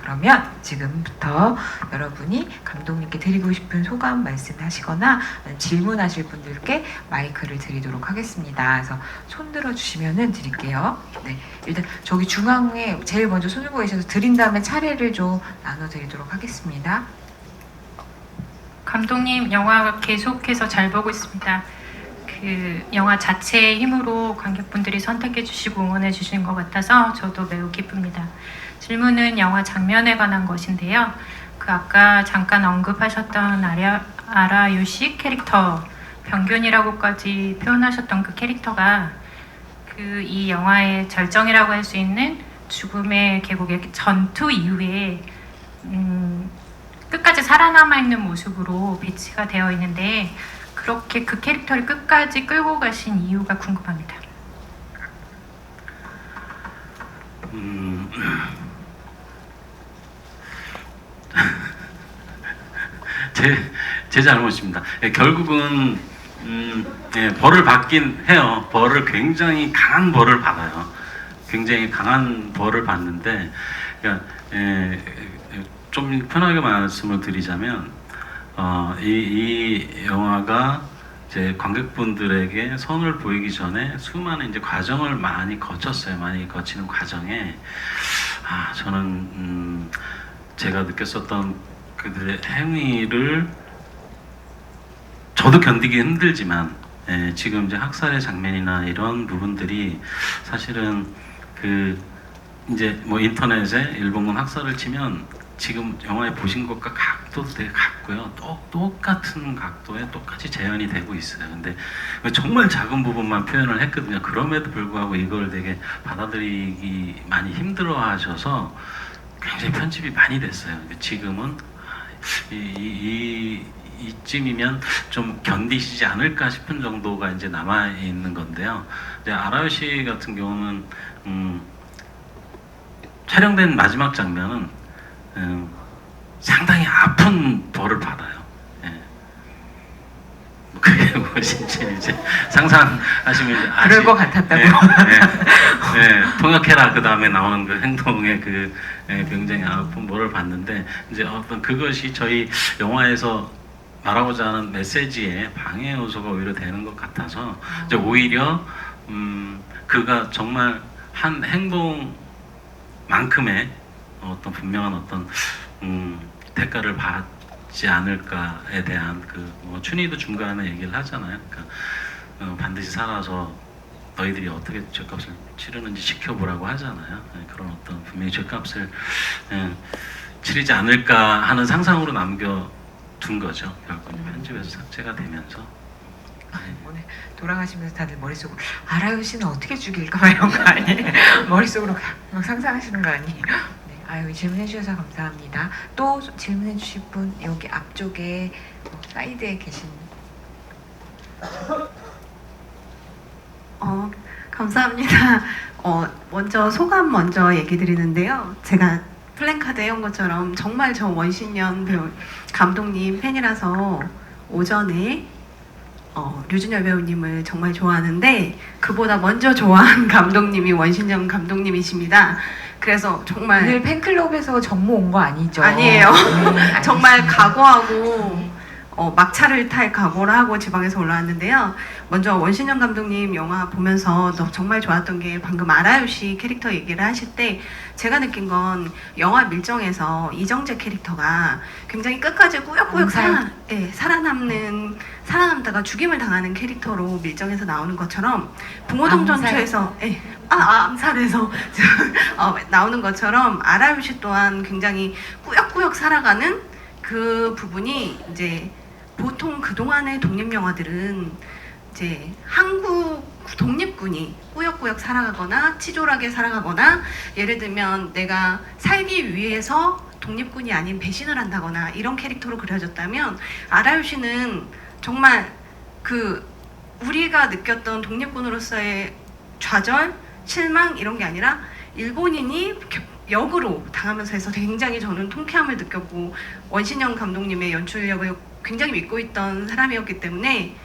그러면 지금부터 여러분이 감독님께 드리고 싶은 소감 말씀하시거나 질문하실 분들께 마이크를 드리도록 하겠습니다. 그래서 손 들어주시면은 드릴게요. 네, 일단 저기 중앙에 제일 먼저 손 들고 계셔서 드린 다음에 차례를 좀 나눠드리도록 하겠습니다. 감독님 영화 계속해서 잘 보고 있습니다. 그 영화 자체의 힘으로 관객분들이 선택해 주시고 응원해 주시는 것 같아서 저도 매우 기쁩니다. 질문은 영화 장면에 관한 것인데요. 그 아까 잠깐 언급하셨던 아라유시 캐릭터, 병균이라고까지 표현하셨던 그 캐릭터가 그 이 영화의 절정이라고 할 수 있는 죽음의 계곡의 전투 이후에 끝까지 살아남아 있는 모습으로 배치가 되어 있는데 그렇게 그 캐릭터를 끝까지 끌고 가신 이유가 궁금합니다. 제 잘못입니다. 결국은 벌을 받긴 해요. 벌을 굉장히 강한 벌을 받아요. 굉장히 강한 벌을 받는데, 그러니까, 좀 편하게 말씀을 드리자면, 이 영화가 이제 관객분들에게 선을 보이기 전에 수많은 이제 과정을 많이 거쳤어요. 많이 거치는 과정에, 저는, 제가 느꼈었던 그들의 행위를 저도 견디기 힘들지만, 지금 이제 학살의 장면이나 이런 부분들이 사실은 이제 뭐 인터넷에 일본군 학살을 치면 지금 영화에 보신 것과 각도도 되게 같고요. 똑같은 각도에 똑같이 재현이 되고 있어요. 근데 정말 작은 부분만 표현을 했거든요. 그럼에도 불구하고 이걸 되게 받아들이기 많이 힘들어 하셔서 굉장히 편집이 많이 됐어요. 지금은 이쯤이면 좀 견디시지 않을까 싶은 정도가 이제 남아 있는 건데요. 이제 아라유시 같은 경우는 촬영된 마지막 장면은 상당히 아픈 벌을 받아요. 그게 무엇인지 이제 상상하시면 이제 그럴 것 같았다고. 통역해라 그 다음에 나오는 그 행동의 굉장히 아픈 벌을 받는데 이제 어떤 그것이 저희 영화에서 말하고자 하는 메시지의 방해 요소가 오히려 되는 것 같아서 이제 오히려 그가 정말 한 행동만큼의 어떤 분명한 어떤 대가를 받지 않을까에 대한 뭐 춘희도 중간에 얘기를 하잖아요. 그러니까 반드시 살아서 너희들이 어떻게 죗값을 치르는지 지켜보라고 하잖아요. 그런 어떤 분명히 죗값을 치르지 않을까 하는 상상으로 남겨둔 거죠. 결국 편집에서 삭제가 되면서. 오늘 돌아가시면서 다들 머릿속으로 아라유시는 어떻게 죽일까 막 이런 거 아니에요? 머릿속으로 막 상상하시는 거 아니에요? 네, 아유 질문해 주셔서 감사합니다. 또 질문해 주실 분 여기 앞쪽에 사이드에 계신. 감사합니다. 먼저 소감 먼저 얘기 드리는데요. 제가 플랜카드 해온 것처럼 정말 저 원신연 배우 감독님 팬이라서 오전에 류준열 배우님을 정말 좋아하는데 그보다 먼저 좋아한 감독님이 원신연 감독님이십니다. 그래서 정말 오늘 팬클럽에서 정모 온 거 아니죠? 아니에요. 네, 정말 각오하고 막차를 탈 각오를 하고 지방에서 올라왔는데요. 먼저 원신영 감독님 영화 보면서 정말 좋았던 게 방금 아라유시 캐릭터 얘기를 하실 때 제가 느낀 건 영화 밀정에서 이정재 캐릭터가 굉장히 끝까지 꾸역꾸역 살아남다가 죽임을 당하는 캐릭터로 밀정에서 나오는 것처럼 붕어동 전투에서 암살에서 나오는 것처럼 아라유시 또한 굉장히 꾸역꾸역 살아가는 그 부분이 이제 보통 그동안의 독립영화들은 이제 한국 독립군이 꾸역꾸역 살아가거나 치졸하게 살아가거나 예를 들면 내가 살기 위해서 독립군이 아닌 배신을 한다거나 이런 캐릭터로 그려졌다면 아라유시는 정말 우리가 느꼈던 독립군으로서의 좌절, 실망 이런 게 아니라 일본인이 역으로 당하면서 해서 굉장히 저는 통쾌함을 느꼈고 원신영 감독님의 연출력을 굉장히 믿고 있던 사람이었기 때문에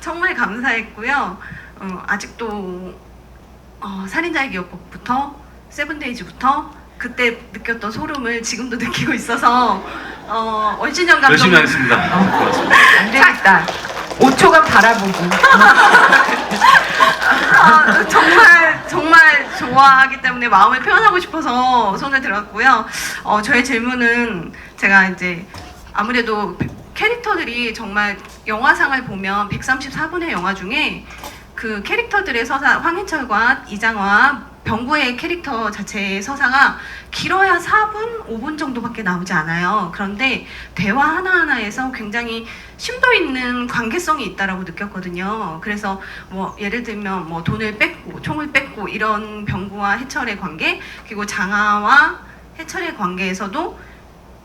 정말 감사했고요. 아직도 살인자의 기억법부터 세븐데이즈부터 그때 느꼈던 소름을 지금도 느끼고 있어서 원신영 열심히 감독님 하겠습니다. 고맙습니다. 안 되겠다. 5초간 바라보고. 정말 좋아하기 때문에 마음을 표현하고 싶어서 손을 들었고요. 저의 질문은 제가 이제 아무래도 캐릭터들이 정말 영화상을 보면 134분의 영화 중에 그 캐릭터들의 서사, 황해철과 이장화, 병구의 캐릭터 자체의 서사가 길어야 4분, 5분 정도밖에 나오지 않아요. 그런데 대화 하나하나에서 굉장히 심도 있는 관계성이 있다라고 느꼈거든요. 그래서 뭐 예를 들면 뭐 돈을 뺏고 총을 뺏고 이런 병구와 해철의 관계, 그리고 장하와 해철의 관계에서도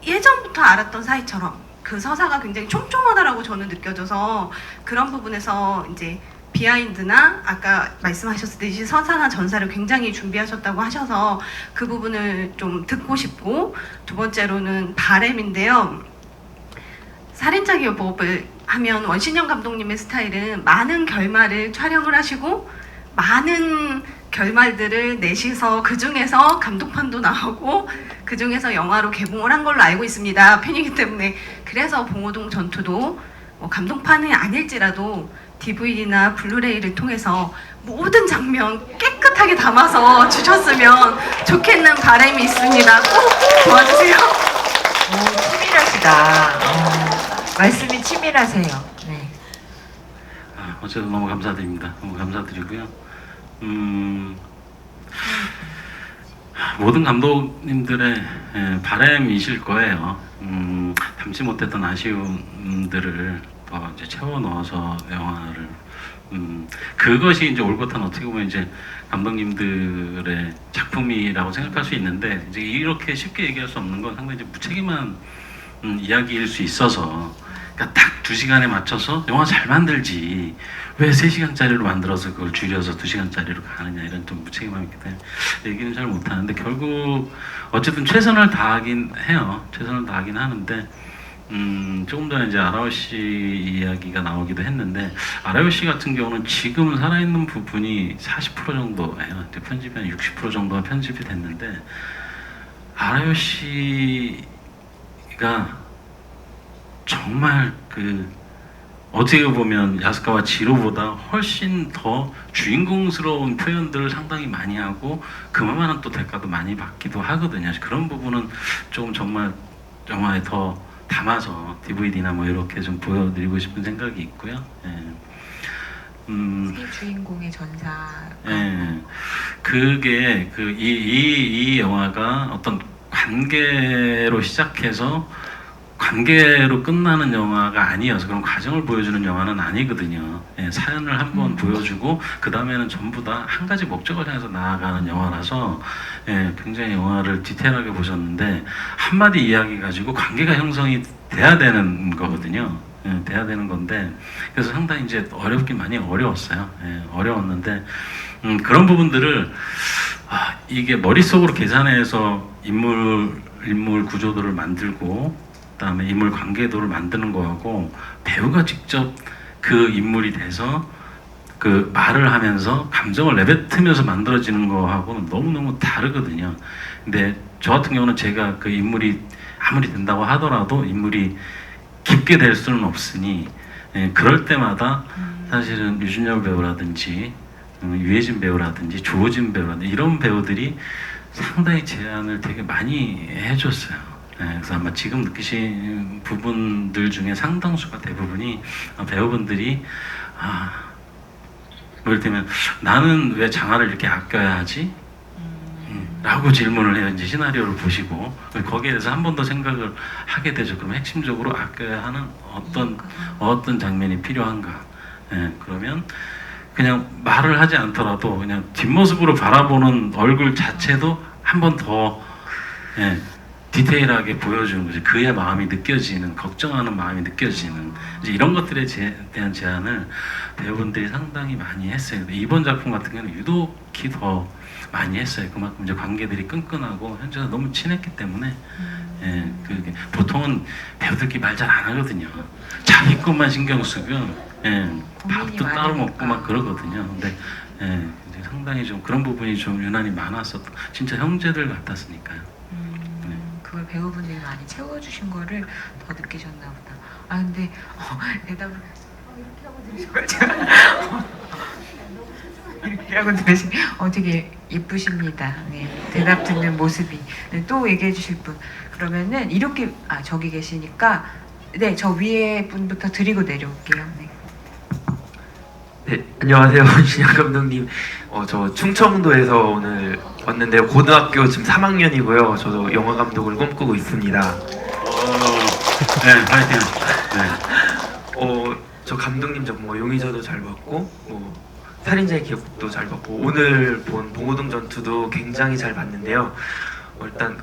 예전부터 알았던 사이처럼 그 서사가 굉장히 촘촘하다라고 저는 느껴져서 그런 부분에서 이제 비하인드나 아까 말씀하셨듯이 서사나 전사를 굉장히 준비하셨다고 하셔서 그 부분을 좀 듣고 싶고, 두 번째로는 바램인데요. 살인자 기업법을 하면 원신영 감독님의 스타일은 많은 결말을 촬영을 하시고 많은 결말들을 내셔서 그 중에서 감독판도 나오고 그 중에서 영화로 개봉을 한 걸로 알고 있습니다. 팬이기 때문에. 그래서 봉오동 전투도 뭐 감독판이 아닐지라도 DVD나 블루레이를 통해서 모든 장면 깨끗하게 담아서 주셨으면 좋겠는 바람이 있습니다. 꼭 도와주세요. 오, 치밀하시다. 말씀이 치밀하세요. 네. 어쨌든 너무 감사드립니다. 너무 감사드리고요. 모든 감독님들의 바람이실 거예요. 담지 못했던 아쉬움들을 더 이제 채워 넣어서 영화를 그것이 이제 올곧한 어떻게 보면 이제 감독님들의 작품이라고 생각할 수 있는데, 이제 이렇게 쉽게 얘기할 수 없는 건 상당히 이제 무책임한 이야기일 수 있어서, 그러니까 딱 2시간에 맞춰서 영화 잘 만들지 왜 3시간짜리로 만들어서 그걸 줄여서 2시간짜리로 가느냐, 이런 좀 무책임함이 있기 때문에 얘기는 잘 못하는데, 결국 어쨌든 최선을 다하긴 해요. 최선을 다하긴 하는데 조금 전에 이제 아라오 씨 이야기가 나오기도 했는데, 아라오 씨 같은 경우는 지금 살아있는 부분이 40% 정도예요. 이제 편집이 한 60% 정도가 편집이 됐는데, 아라오 씨가 정말 그 어떻게 보면 야스카와 지로보다 훨씬 더 주인공스러운 표현들을 상당히 많이 하고 그만한 또 대가도 많이 받기도 하거든요. 그런 부분은 조금 정말 영화에 더 담아서 DVD나 뭐 이렇게 좀 보여드리고 싶은 생각이 있고요. 새 주인공의 전사. 그게 이 영화가 어떤 관계로 시작해서 관계로 끝나는 영화가 아니어서, 그런 과정을 보여주는 영화는 아니거든요. 사연을 한번 보여주고 그 다음에는 전부 다 한 가지 목적을 향해서 나아가는 영화라서 굉장히 영화를 디테일하게 보셨는데, 한마디 이야기 가지고 관계가 형성이 돼야 되는 거거든요. 돼야 되는 건데, 그래서 상당히 이제 어렵긴 많이 어려웠어요. 어려웠는데 그런 부분들을 이게 머릿속으로 계산해서 인물 구조도를 만들고 그다음에 인물 관계도를 만드는 거하고, 배우가 직접 그 인물이 돼서 그 말을 하면서 감정을 내뱉으면서 만들어지는 거하고는 너무너무 다르거든요. 근데 저 같은 경우는 제가 그 인물이 아무리 된다고 하더라도 인물이 깊게 될 수는 없으니, 그럴 때마다 사실은 유준열 배우라든지 유해진 배우라든지 조호진 배우라든지 이런 배우들이 상당히 제안을 되게 많이 해줬어요. 그래서 아마 지금 느끼신 부분들 중에 상당수가 대부분이 배우분들이 뭐 이를테면 나는 왜 장하를 이렇게 아껴야 하지? 라고 질문을 해요. 이제 시나리오를 보시고 거기에 대해서 한 번 더 생각을 하게 되죠. 그럼 핵심적으로 아껴야 하는 어떤 장면이 필요한가? 그러면 그냥 말을 하지 않더라도 그냥 뒷모습으로 바라보는 얼굴 자체도 한 번 더 디테일하게 보여주는 거지. 그의 마음이 느껴지는, 걱정하는 마음이 느껴지는 이제 이런 것들에 대한 제안을 배우분들이 상당히 많이 했어요. 근데 이번 작품 같은 경우는 유독히 더 많이 했어요. 그만큼 이제 관계들이 끈끈하고 현재가 너무 친했기 때문에 예, 그게 보통은 배우들끼리 말 잘 안 하거든요. 자기 것만 신경 쓰고 예, 밥도 따로 먹고 막 그러거든요. 근데 예, 이제 상당히 좀 그런 부분이 좀 유난히 많았었. 진짜 형제들 같았으니까요. 그걸 배우분들이 많이 채워주신 거를 더 느끼셨나 보다. 아 근데 대답을 이렇게 하고 들으신 거죠? 이렇게 하고 들으신 되게 예쁘십니다. 네, 대답 듣는 모습이. 네, 또 얘기해 주실 분. 그러면은 이렇게 저기 계시니까 네, 저 위에 분부터 드리고 내려올게요. 네. 네, 안녕하세요. 원신영 감독님. 저 충청도에서 오늘 왔는데요. 고등학교 지금 3학년이고요. 저도 영화 감독을 꿈꾸고 있습니다. 네, 파이팅. 네. 저 감독님 뭐 용의자도 잘 봤고, 뭐 살인자의 기억도 잘 봤고, 오늘 본 봉오동 전투도 굉장히 잘 봤는데요. 일단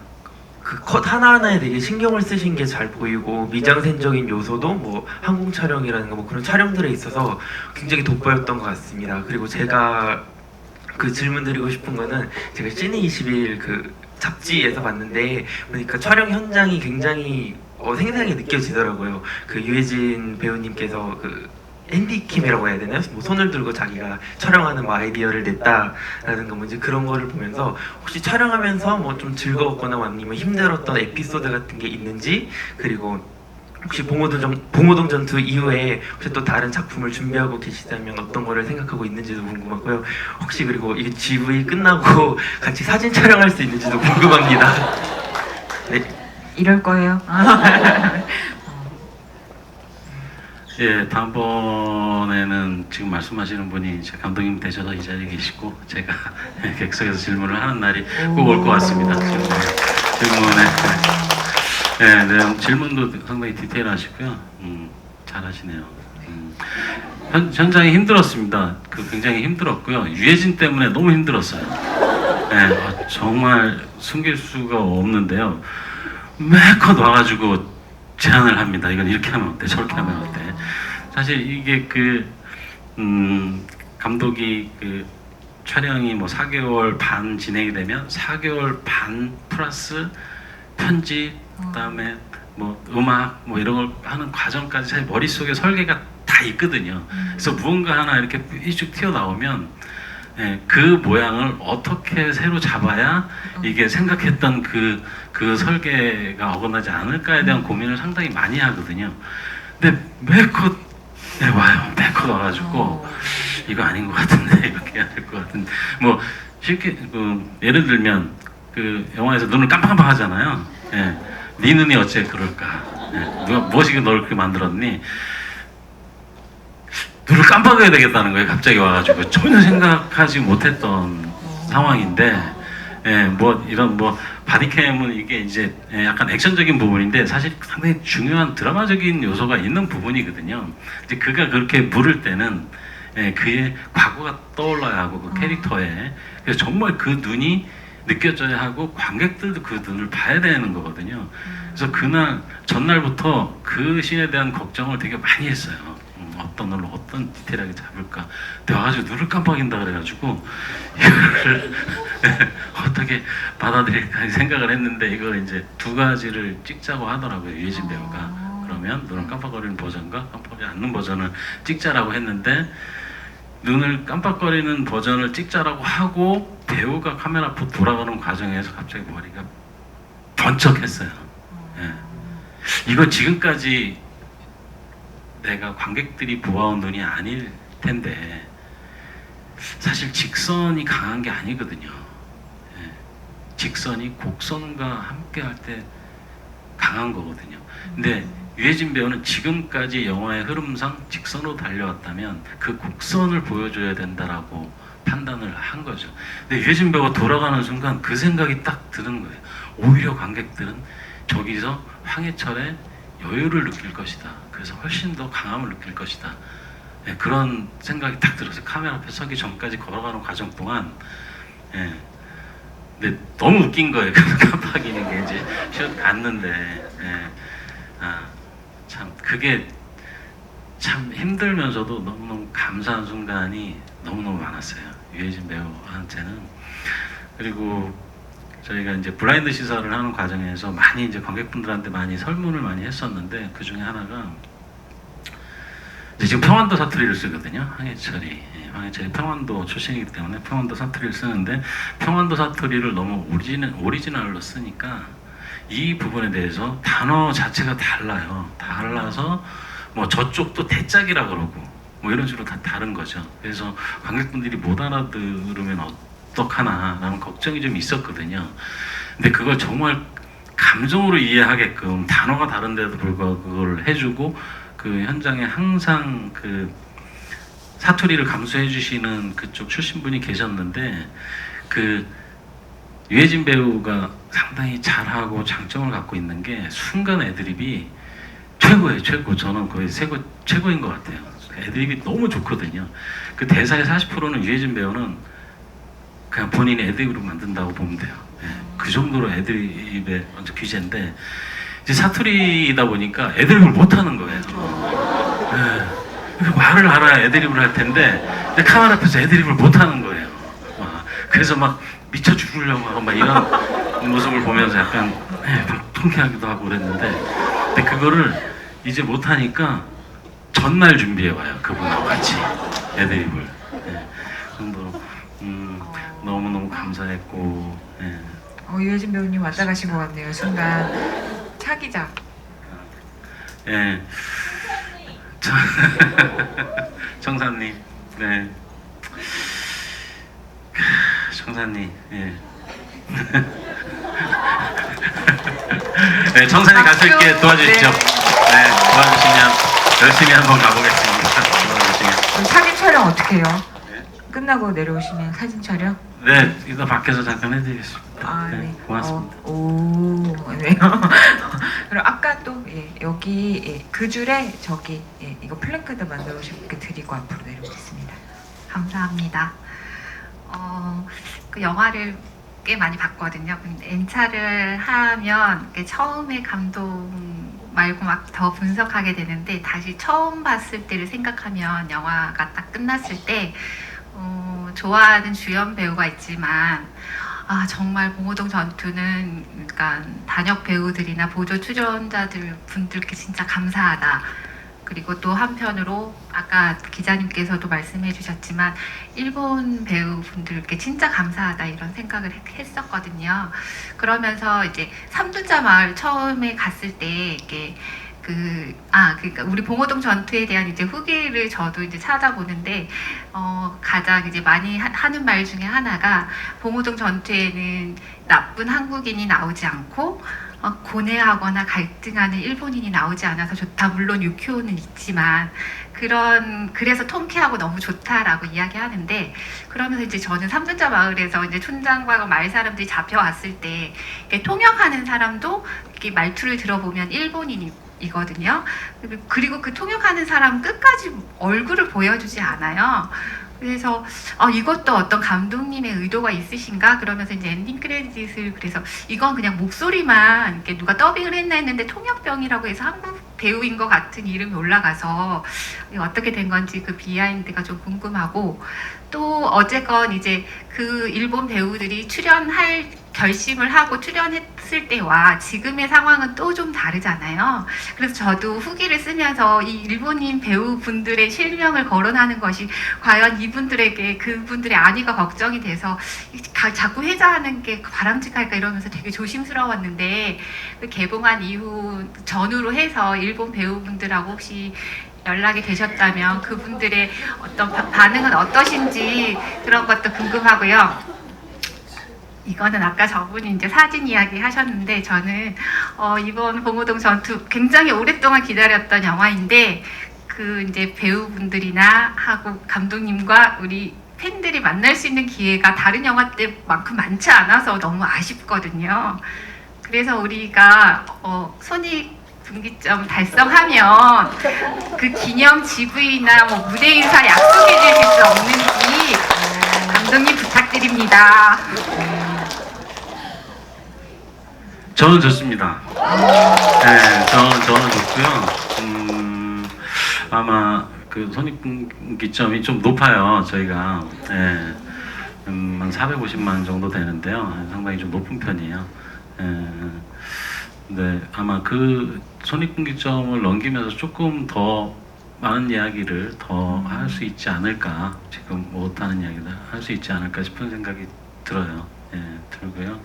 그 컷 하나하나에 되게 신경을 쓰신 게 잘 보이고 미장센적인 요소도 뭐 항공 촬영이라는 뭐 그런 촬영들에 있어서 굉장히 돋보였던 것 같습니다. 그리고 제가 그 질문 드리고 싶은 거는 제가 시네21 그 잡지에서 봤는데 보니까 촬영 현장이 굉장히 생생하게 느껴지더라고요. 그 유해진 배우님께서 그 핸디캠이라고 해야 되나요? 뭐 손을 들고 자기가 촬영하는 뭐 아이디어를 냈다라든가 뭐 이제 그런 거를 보면서 혹시 촬영하면서 뭐 좀 즐거웠거나 아니면 힘들었던 에피소드 같은 게 있는지, 그리고 혹시 봉오동 전투 이후에 혹시 또 다른 작품을 준비하고 계시다면 어떤 거를 생각하고 있는지도 궁금하고요. 혹시 그리고 이게 GV 끝나고 같이 사진 촬영할 수 있는지도 궁금합니다. 네. 이럴 거예요. 예, 다음번에는 지금 말씀하시는 분이 제 감독님 되셔서 이 자리에 계시고 제가 객석에서 질문을 하는 날이 꼭 올 것 같습니다. 질문에 네, 네, 질문도 상당히 디테일하시고요. 잘하시네요. 현장이 힘들었습니다. 굉장히 힘들었고요. 유해진 때문에 너무 힘들었어요. 네, 정말 숨길 수가 없는데요. 매컷 와가지고 제안을 합니다. 이건 이렇게 하면 어때? 저렇게 하면 어때? 사실 이게 감독이 촬영이 뭐 4개월 반 진행이 되면 4개월 반 플러스 편집, 그다음에 뭐 음악 뭐 이런 걸 하는 과정까지 제 머릿속에 설계가 다 있거든요. 그래서 무언가 하나 이렇게 쭉 튀어나오면 그 모양을 어떻게 새로 잡아야 이게 생각했던 그 설계가 어긋나지 않을까에 대한 고민을 상당히 많이 하거든요. 근데 매컷 와요. 매컷 와가지고 이거 아닌 것 같은데 이렇게 해야 될 것 같은데 뭐 쉽게 예를 들면 영화에서 눈을 깜빡깜빡 하잖아요. 네 눈이 어째 그럴까? 누가 무엇이 너를 그렇게 만들었니? 눈을 깜빡여야 되겠다는 거예요. 갑자기 와가지고 전혀 생각하지 못했던 상황인데, 뭐 이런 뭐 바디캠은 이게 이제 약간 액션적인 부분인데 사실 상당히 중요한 드라마적인 요소가 있는 부분이거든요. 이제 그가 그렇게 물을 때는 그의 과거가 떠올라야 하고 그 캐릭터에 그래서 정말 그 눈이 느껴져야 하고 관객들도 그 눈을 봐야 되는 거거든요. 그래서 그날 전날부터 그 씬에 대한 걱정을 되게 많이 했어요. 어떤 눈을 어떤 디테일하게 잡을까. 와가지고 눈을 깜빡인다 그래가지고 이거를 어떻게 받아들일까 생각을 했는데 이걸 이제 두 가지를 찍자고 하더라고요. 유해진 배우가. 그러면 눈을 깜빡거리는 버전과 깜빡거리지 않는 버전을 찍자라고 했는데 눈을 깜빡거리는 버전을 찍자라고 하고 배우가 카메라 앞으로 돌아가는 과정에서 갑자기 머리가 번쩍했어요. 이건 지금까지 내가 관객들이 보아온 눈이 아닐 텐데 사실 직선이 강한 게 아니거든요. 직선이 곡선과 함께 할 때 강한 거거든요. 근데 유해진 배우는 지금까지 영화의 흐름상 직선으로 달려왔다면 그 곡선을 보여줘야 된다라고 판단을 한 거죠. 근데 유해진 배우가 돌아가는 순간 그 생각이 딱 드는 거예요. 오히려 관객들은 저기서 황해철의 여유를 느낄 것이다. 그래서 훨씬 더 강함을 느낄 것이다. 그런 생각이 딱 들었어요. 카메라 앞에 서기 전까지 걸어가는 과정 동안 근데 너무 웃긴 거예요. 그 깜빡이는 게 이제 슛 갔는데, 예. 참 그게 참 힘들면서도 너무너무 감사한 순간이 너무너무 많았어요. 유해진 배우한테는. 그리고 저희가 이제 블라인드 시사를 하는 과정에서 많이 이제 관객분들한테 많이 설문을 많이 했었는데 그 중에 하나가 이제 지금 평안도 사투리를 쓰거든요. 황해철이. 예, 황해철이 평안도 출신이기 때문에 평안도 사투리를 쓰는데 평안도 사투리를 너무 오리지널로 쓰니까 이 부분에 대해서 단어 자체가 달라요. 달라서 뭐 저쪽도 대짝이라 그러고 뭐 이런 식으로 다 다른 거죠. 그래서 관객분들이 못 알아들으면 어떡하나라는 걱정이 좀 있었거든요. 근데 그걸 정말 감정으로 이해하게끔 단어가 다른데도 불구하고 그걸 해주고 그 현장에 항상 그 사투리를 감수해 주시는 그쪽 출신분이 계셨는데 그 유해진 배우가 상당히 잘하고 장점을 갖고 있는 게 순간 애드립이 최고예요. 최고. 저는 거의 최고인 것 같아요. 애드립이 너무 좋거든요. 그 대사의 40%는 유해진 배우는 그냥 본인이 애드립으로 만든다고 보면 돼요. 예, 그 정도로 애드립의 완전 귀재인데 이제 사투리이다 보니까 애드립을 못하는 거예요. 예, 말을 알아야 애드립을 할 텐데 근데 카메라 앞에서 애드립을 못하는 거예요. 그래서 막 미쳐 죽으려고 하고 막 이런 모습을 보면서 약간 통쾌하기도 하고 그랬는데 근데 그거를 이제 못하니까 전날 준비해 와요. 그분하고 같이 애드립을. 예, 그 정도로 너무너무 감사했고 예. 유해진 배우님 왔다 가신 것 같네요. 순간 차기작. 예. 청사님, 네. 청사님, 예. 네, 청사님 가실게 도와주시죠. 네, 도와주시면 열심히 한번 가보겠습니다. 도와주시면. 사진 촬영 어떻게 해요? 네. 끝나고 내려오시면 사진 촬영? 네, 이거 밖에서 잠깐 해드리겠습니다. 아, 네. 고맙습니다. 네요. 그럼 아까 또 여기 그 줄에 저기 이거 플래카드 만들어 오신 분께 드리고 앞으로 내려오겠습니다. 감사합니다. 그 영화를 꽤 많이 봤거든요. 근데 N차를 하면 처음에 감동 말고 막 더 분석하게 되는데 다시 처음 봤을 때를 생각하면 영화가 딱 끝났을 때 좋아하는 주연 배우가 있지만 정말 봉오동 전투는 그러니까 단역 배우들이나 보조 출연자들 분들께 진짜 감사하다. 그리고 또 한편으로 아까 기자님께서도 말씀해 주셨지만 일본 배우분들께 진짜 감사하다 이런 생각을 했었거든요. 그러면서 이제 삼두자 마을 처음에 갔을 때 이게 그러니까 우리 봉오동 전투에 대한 이제 후기를 저도 이제 찾아보는데 가장 이제 많이 하는 말 중에 하나가 봉오동 전투에는 나쁜 한국인이 나오지 않고 고뇌하거나 갈등하는 일본인이 나오지 않아서 좋다. 물론 유효는 있지만 그래서 통쾌하고 너무 좋다라고 이야기하는데 그러면서 이제 저는 삼두자 마을에서 이제 촌장과 마을 사람들이 잡혀왔을 때 통역하는 사람도 이렇게 말투를 들어보면 일본인이거든요. 그리고 그 통역하는 사람은 끝까지 얼굴을 보여주지 않아요. 그래서 이것도 어떤 감독님의 의도가 있으신가? 그러면서 이제 엔딩 크레딧을 그래서 이건 그냥 목소리만 이렇게 누가 더빙을 했나 했는데 통역병이라고 해서 한국 배우인 것 같은 이름이 올라가서 어떻게 된 건지 그 비하인드가 좀 궁금하고 또 어쨌건 이제 그 일본 배우들이 출연할 결심을 하고 출연했을 때와 지금의 상황은 또 좀 다르잖아요. 그래서 저도 후기를 쓰면서 이 일본인 배우분들의 실명을 거론하는 것이 과연 이분들에게 그분들의 안위가 걱정이 돼서 자꾸 회자하는 게 바람직할까 이러면서 되게 조심스러웠는데 개봉한 이후 전후로 해서 일본 배우분들하고 혹시 연락이 되셨다면 그분들의 어떤 반응은 어떠신지 그런 것도 궁금하고요. 이거는 아까 저분이 이제 사진 이야기 하셨는데 저는 이번 봉오동 전투 굉장히 오랫동안 기다렸던 영화인데 그 이제 배우분들이나 하고 감독님과 우리 팬들이 만날 수 있는 기회가 다른 영화 때만큼 많지 않아서 너무 아쉽거든요. 그래서 우리가 손익분기점 달성하면 그 기념 GV나 뭐 무대 인사 약속해 주실 수 없는지 감독님 부탁드립니다. 저는 좋습니다. 네, 저는 좋고요. 아마 그 손익분기점이 좀 높아요. 저희가 한 450만 정도 되는데요. 상당히 좀 높은 편이에요. 네, 아마 그 손익분기점을 넘기면서 조금 더 많은 이야기를 더 할 수 있지 않을까, 지금 못하는 이야기를 할 수 있지 않을까 싶은 생각이 들어요. 들고요.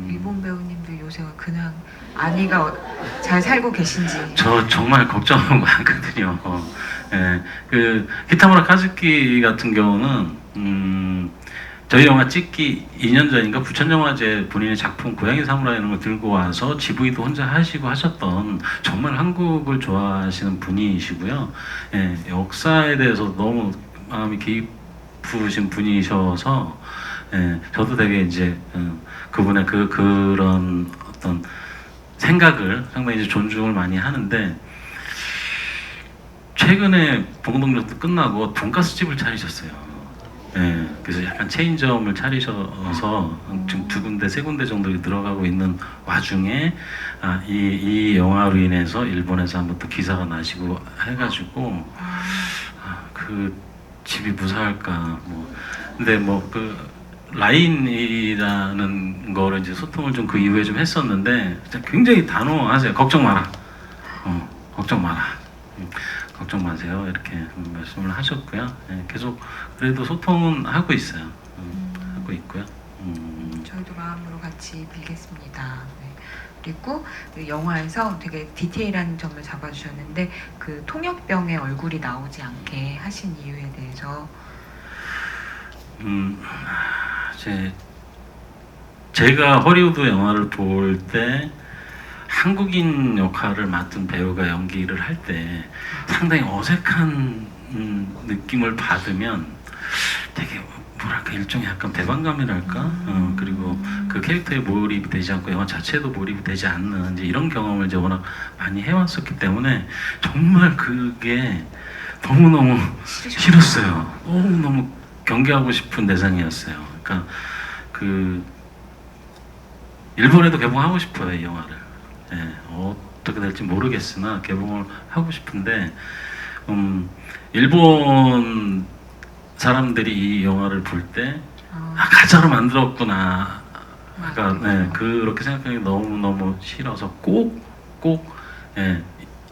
일본 배우님도 요새 그냥 아니가 잘 살고 계신지. 저 정말 걱정하는 거 많거든요. 그 키타무라 카즈키 같은 경우는 저희 영화 찍기 2년 전인가 부천영화제 본인의 작품 고양이 사무라이 이런 걸 들고 와서 GV도 혼자 하시고 하셨던 정말 한국을 좋아하시는 분이시고요. 역사에 대해서 너무 마음이 깊으신 분이셔서 저도 되게 이제 그분의 그런 어떤 생각을 상당히 이제 존중을 많이 하는데, 최근에 봉동역도 끝나고 돈가스 집을 차리셨어요. 그래서 약간 체인점을 차리셔서 지금 2군데, 3군데 정도 들어가고 있는 와중에 이 영화로 인해서 일본에서 한번 또 기사가 나시고 해가지고 그 집이 무사할까 뭐. 근데 뭐 그 라인이라는 거를 이제 소통을 좀 그 이후에 좀 했었는데 굉장히 단호하세요. 걱정 마라. 걱정 마라. 걱정 마세요. 이렇게 말씀을 하셨고요. 계속 그래도 소통은 하고 있어요. 하고 있고요. 저희도 마음으로 같이 빌겠습니다. 네. 그리고 그 영화에서 되게 디테일한 점을 잡아주셨는데 그 통역병의 얼굴이 나오지 않게 하신 이유에 대해서. 제가 허리우드 영화를 볼 때 한국인 역할을 맡은 배우가 연기를 할 때 상당히 어색한 느낌을 받으면 되게 뭐랄까 일종의 약간 배반감이랄까 그리고 그 캐릭터에 몰입이 되지 않고 영화 자체도 몰입이 되지 않는 이제 이런 경험을 이제 워낙 많이 해왔었기 때문에 정말 그게 너무너무 싫었어요. 너무너무 경계하고 싶은 대상이었어요. 그러니까 그 일본에도 개봉하고 싶어요, 이 영화를. 어떻게 될지 모르겠으나 개봉을 하고 싶은데 일본 사람들이 이 영화를 볼 때 가짜로 만들었구나. 그러니까 그렇게 생각하기 너무 싫어서 꼭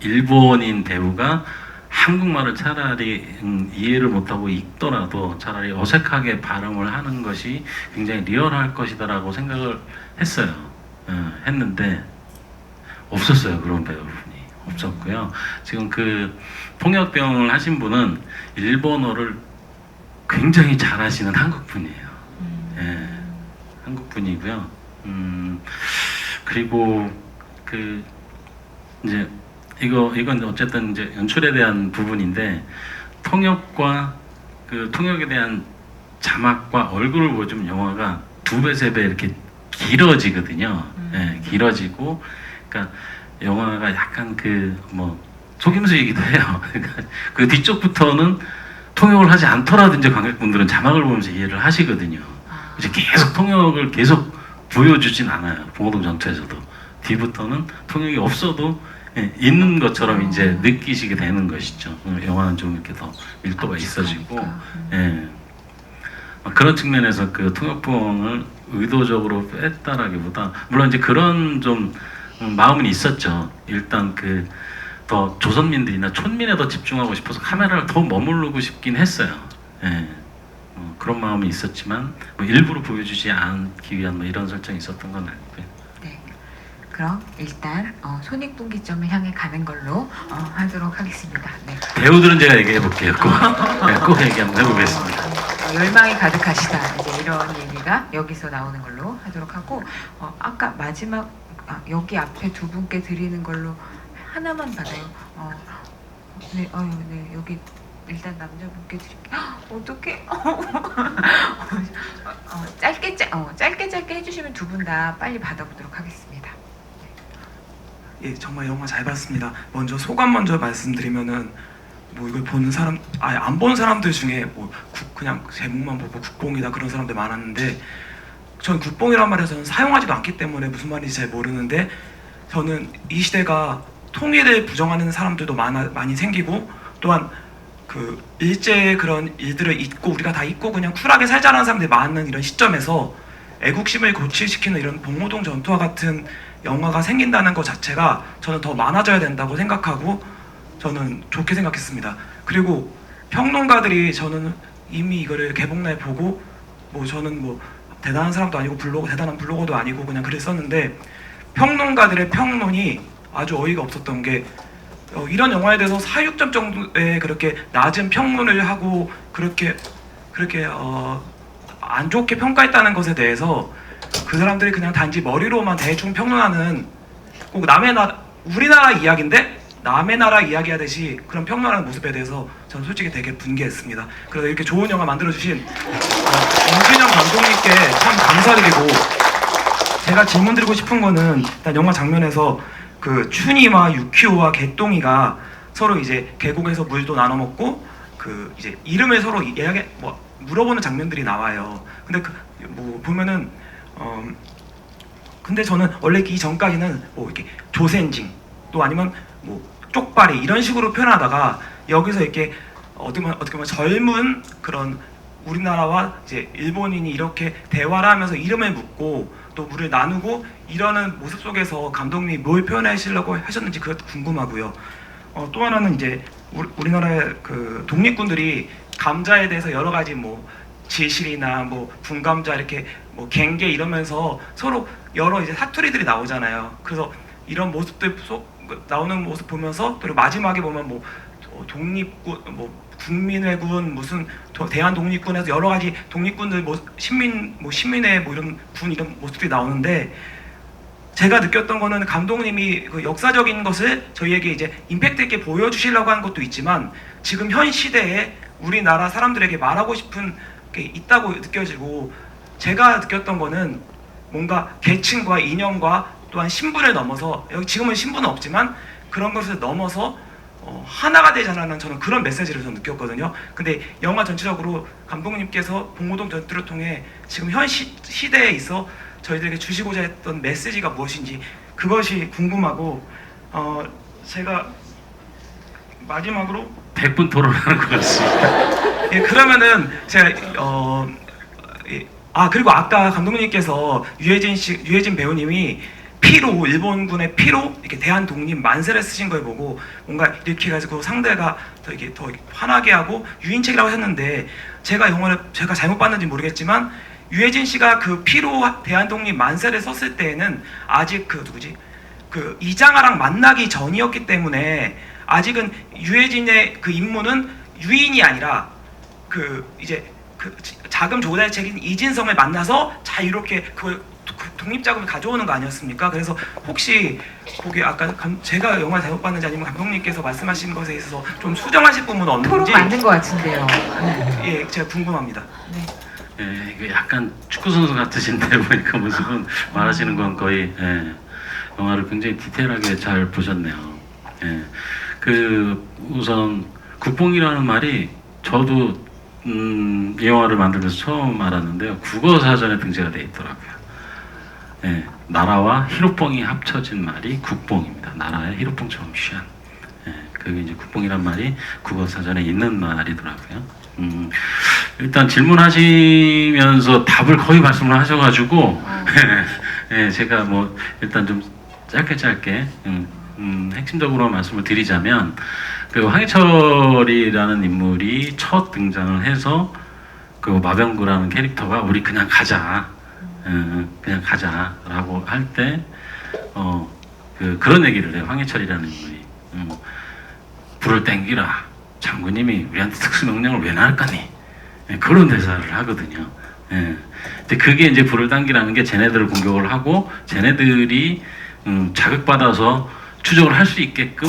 일본인 배우가 한국말을 차라리 이해를 못하고 읽더라도 차라리 어색하게 발음을 하는 것이 굉장히 리얼할 것이다라고 생각을 했어요. 했는데 없었어요. 그런 배우분이 없었고요. 지금 그 통역병을 하신 분은 일본어를 굉장히 잘하시는 한국분이에요. 한국분이고요. 그리고 그 이제 이건 어쨌든 이제 연출에 대한 부분인데 통역과 그 통역에 대한 자막과 얼굴을 보여주면 영화가 2배, 3배 이렇게 길어지거든요. 길어지고, 그러니까 영화가 약간 그 뭐 속임수이기도 해요. 그러니까 그 뒤쪽부터는 통역을 하지 않더라도 이제 관객분들은 자막을 보면서 이해를 하시거든요. 이제 계속 통역을 계속 보여주진 않아요. 봉호동 전투에서도 뒤부터는 통역이 없어도 있는 것처럼 이제 느끼시게 되는 것이죠. 영화는 좀 이렇게 더 밀도가 있어지고, 그런 측면에서 그 통역부엉을 의도적으로 뺐다라기보다 물론 이제 그런 좀 마음은 있었죠. 일단 그 더 조선민들이나 촌민에 더 집중하고 싶어서 카메라를 더 머무르고 싶긴 했어요. 그런 마음이 있었지만 뭐 일부러 보여주지 않기 위한 뭐 이런 설정이 있었던 건 아니고요. 네. 그럼 일단 손익분기점을 향해 가는 걸로 하도록 하겠습니다. 네. 배우들은 제가 얘기해 볼게요. 꼭 얘기 한번 해보겠습니다. 열망이 가득하시다. 이제 이런 얘기가 여기서 나오는 걸로 하도록 하고 아까 마지막 여기 앞에 2분께 드리는 걸로 하나만 받아요. 네, 네 여기 일단 남자분께 드릴게요. 어떡해? 짧게 해주시면 2분 다 빨리 받아보도록 하겠습니다. 예, 정말 영화 잘 봤습니다. 먼저 소감 먼저 말씀드리면은 뭐 이걸 보는 사람, 안 본 사람들 중에 뭐 그냥 제목만 보고 국뽕이다 그런 사람들 많았는데 전 국뽕이란 말을 저는 사용하지도 않기 때문에 무슨 말인지 잘 모르는데, 저는 이 시대가 통일을 부정하는 사람들도 많이 생기고, 또한 그 일제의 그런 일들을 잊고 우리가 다 잊고 그냥 쿨하게 살자라는 사람들이 많은 이런 시점에서 애국심을 고취시키는 이런 봉오동 전투와 같은 영화가 생긴다는 것 자체가 저는 더 많아져야 된다고 생각하고, 저는 좋게 생각했습니다. 그리고 평론가들이, 저는 이미 이거를 개봉날 보고, 뭐 저는 뭐 대단한 사람도 아니고 대단한 블로거도 아니고 그냥 글을 썼는데, 평론가들의 평론이 아주 어이가 없었던 게, 이런 영화에 대해서 4.6점 정도의 그렇게 낮은 평론을 하고 그렇게 안 좋게 평가했다는 것에 대해서 그 사람들이 그냥 단지 머리로만 대충 평론하는, 꼭 우리나라 이야기인데 남의 나라 이야기하듯이 그런 평론하는 모습에 대해서 저는 솔직히 되게 분개했습니다. 그래서 이렇게 좋은 영화 만들어주신 임준영 감독님께 참 감사드리고, 제가 질문 드리고 싶은 거는, 일단 영화 장면에서 그 춘이와 유키오와 개똥이가 서로 이제 계곡에서 물도 나눠 먹고 그 이제 이름을 서로 물어보는 장면들이 나와요. 근데 뭐 보면은 근데 저는 원래 이 전까지는 뭐 이렇게 조센징 또 아니면 뭐 쪽발이 이런 식으로 표현하다가, 여기서 이렇게 어떻게 보면 젊은 그런 우리나라와 이제 일본인이 이렇게 대화를 하면서 이름을 묻고 또 물을 나누고 이러는 모습 속에서 감독님이 뭘 표현하시려고 하셨는지 그것도 궁금하고요. 또 하나는 이제 우리나라의 그 독립군들이 감자에 대해서 여러 가지 뭐 지실이나 뭐 분감자 이렇게 뭐 갱게 이러면서 서로 여러 이제 사투리들이 나오잖아요. 그래서 이런 모습들 나오는 모습 보면서, 그리고 마지막에 보면 뭐 독립군, 뭐 국민회군, 무슨 대한독립군에서 여러 가지 독립군들, 뭐 신민회 뭐 이런 군 이런 모습들이 나오는데, 제가 느꼈던 거는 감독님이 그 역사적인 것을 저희에게 이제 임팩트 있게 보여주시려고 하는 것도 있지만, 지금 현 시대에 우리나라 사람들에게 말하고 싶은 게 있다고 느껴지고, 제가 느꼈던 거는 뭔가 계층과 이념과 또한 신분을 넘어서, 여기 지금은 신분은 없지만 그런 것을 넘어서 하나가 되자라는 저는 그런 메시지를 저는 느꼈거든요. 근데 영화 전체적으로 감독님께서 봉오동 전투를 통해 지금 현 시대에 있어 저희들에게 주시고자 했던 메시지가 무엇인지 그것이 궁금하고, 제가 마지막으로 100분 토론하는 것 같습니다. 예, 그러면은 제가 그리고 아까 감독님께서 유해진 배우님이 피로, 일본군의 피로 이렇게 대한 독립 만세를 쓰신 걸 보고 뭔가 이렇게 해가지고 상대가 더 화나게 하고 유인책이라고 했는데, 제가 영화를 제가 잘못 봤는지 모르겠지만 유해진 씨가 그 피로 대한 독립 만세를 썼을 때에는 아직 그 이장하랑 만나기 전이었기 때문에, 아직은 유해진의 그 임무는 유인이 아니라 자금 조달책인 이진성을 만나서 자유롭게 그 독립자금을 가져오는 거 아니었습니까? 그래서 혹시 거기 아까 제가 영화 잘못 봤는지 아니면 감독님께서 말씀하신 것에 있어서 좀 수정하실 부분은 없는지, 토론 맞는 것 같은데요. 예, 제가 궁금합니다. 예, 이게 약간 축구 선수 같으신데 보니까 모습은 말하시는 건 거의 영화를 굉장히 디테일하게 잘 보셨네요. 예, 우선 국뽕이라는 말이 저도 이 영화를 만들면서 처음 알았는데요. 국어 사전에 등재가 돼 있더라고요. 예, 나라와 히로뽕이 합쳐진 말이 국뽕입니다. 나라의 히로뽕처럼 쉬한. 예, 그게 이제 국뽕이란 말이 국어 사전에 있는 말이더라고요. 일단 질문하시면서 답을 거의 말씀을 하셔가지고 예, 제가 뭐 일단 좀 짧게 핵심적으로 말씀을 드리자면, 그 황해철이라는 인물이 첫 등장을 해서 그 마병구라는 캐릭터가 우리 그냥 가자라고 할 때 그런 얘기를 해요. 황해철이라는 인물이 불을 땡기라, 장군님이 우리한테 특수명령을 왜 나갈까니, 그런 대사를 하거든요. 예. 근데 그게 이제 불을 당기라는 게 쟤네들을 공격을 하고 쟤네들이 자극받아서 추적을 할 수 있게끔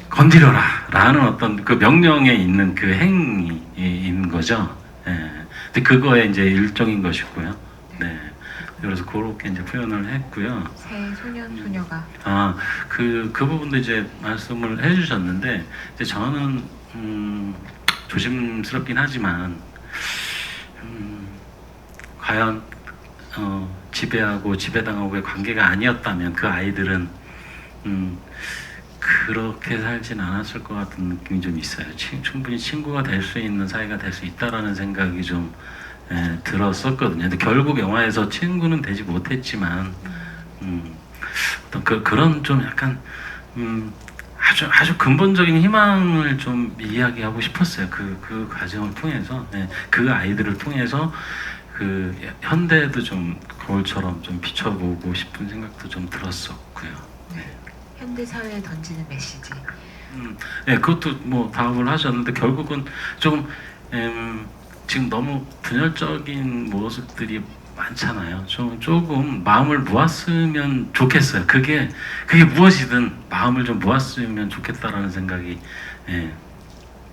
건드려라 라는 어떤 그 명령에 있는 그 행위인 거죠. 예. 근데 그거의 이제 일종인 것이고요. 네. 그래서 그렇게 이제 표현을 했고요. 새 소년 소녀가 그 부분도 이제 말씀을 해주셨는데, 이제 저는 조심스럽긴 하지만 과연 지배하고 지배당하고의 관계가 아니었다면 그 아이들은 그렇게 살진 않았을 것 같은 느낌이 좀 있어요. 충분히 친구가 될 수 있는 사이가 될 수 있다라는 생각이 좀 들었었거든요. 근데 결국 영화에서 친구는 되지 못했지만 어떤 그런 좀 약간 아주 근본적인 희망을 좀 이야기하고 싶었어요. 그 과정을 통해서 그 아이들을 통해서 그 현대도 좀 거울처럼 좀 비춰보고 싶은 생각도 좀 들었었고요. 현대 사회에 던지는 메시지. 네, 그것도 뭐 답을 하셨는데 결국은 좀 지금 너무 분열적인 모습들이 많잖아요. 조금 마음을 모았으면 좋겠어요. 그게 무엇이든 마음을 좀 모았으면 좋겠다라는 생각이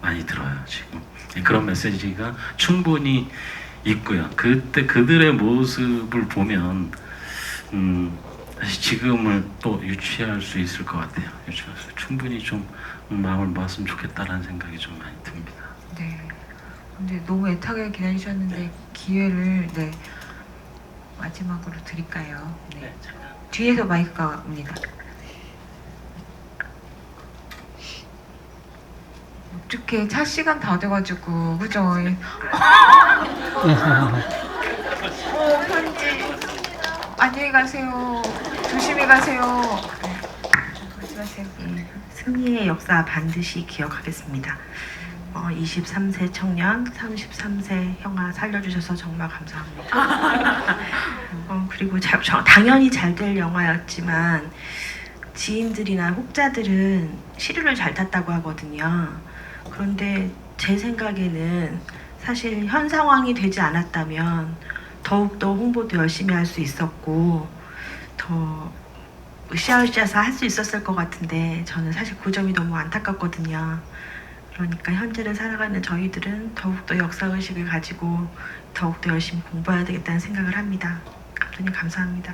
많이 들어요. 지금 그런 메시지가 충분히 있고요. 그때 그들의 모습을 보면 사실 지금을 또 유치할 수 있을 것 같아요. 충분히 좀 마음을 모았으면 좋겠다라는 생각이 좀 많이 듭니다. 네. 근데 너무 애타게 기다리셨는데 기회를 마지막으로 드릴까요? 네. 뒤에서 마이크가 옵니다. 어떻게 차 시간 다 돼가지고 그죠? 편지 안녕히 가세요. 조심히 가세요. 말씀하세요. 승리의 역사 반드시 기억하겠습니다. 23세 청년, 33세 형아 살려주셔서 정말 감사합니다. 그리고 당연히 잘 될 영화였지만 지인들이나 혹자들은 시류를 잘 탔다고 하거든요. 그런데 제 생각에는 사실 현 상황이 되지 않았다면 더욱더 홍보도 열심히 할 수 있었고 더 으쌰으쌰서 할 수 있었을 것 같은데 저는 사실 그 점이 너무 안타깝거든요. 그러니까 현재를 살아가는 저희들은 더욱더 역사의식을 가지고 더욱더 열심히 공부해야 되겠다는 생각을 합니다. 감독님 감사합니다.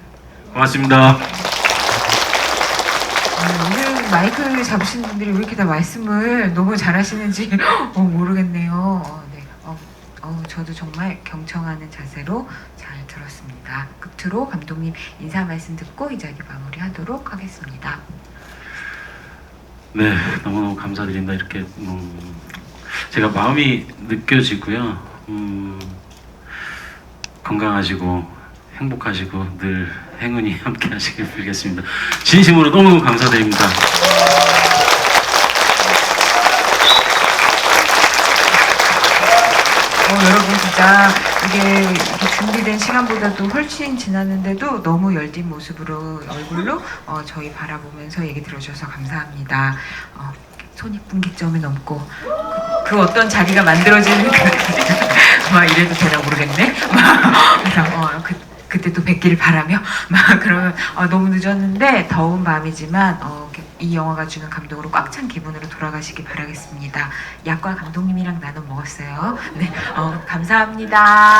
고맙습니다. 오늘 마이크 잡으신 분들이 왜 이렇게 다 말씀을 너무 잘하시는지 모르겠네요. 네. 저도 정말 경청하는 자세로 잘 들었습니다. 끝으로 감독님 인사 말씀 듣고 이 자리 마무리하도록 하겠습니다. 네, 너무너무 감사드립니다. 이렇게 제가 마음이 느껴지고요. 건강하시고 행복하시고 늘 행운이 함께 하시길 빌겠습니다. 진심으로 너무너무 감사드립니다. 여러분 진짜 이게 이렇게 준비된 시간보다도 훨씬 지났는데도 너무 열띤 모습으로 얼굴로 저희 바라보면서 얘기 들어주셔서 감사합니다. 손익분기점이 넘고 그 어떤 자리가 만들어지는 막 이래도 되나 모르겠네. 그래서 그때 또 뵙기를 바라며 그러면 너무 늦었는데 더운 밤이지만 이 영화가 주는 감동으로 꽉 찬 기분으로 돌아가시기 바라겠습니다. 약과 감독님이랑 나눠 먹었어요. 네, 감사합니다.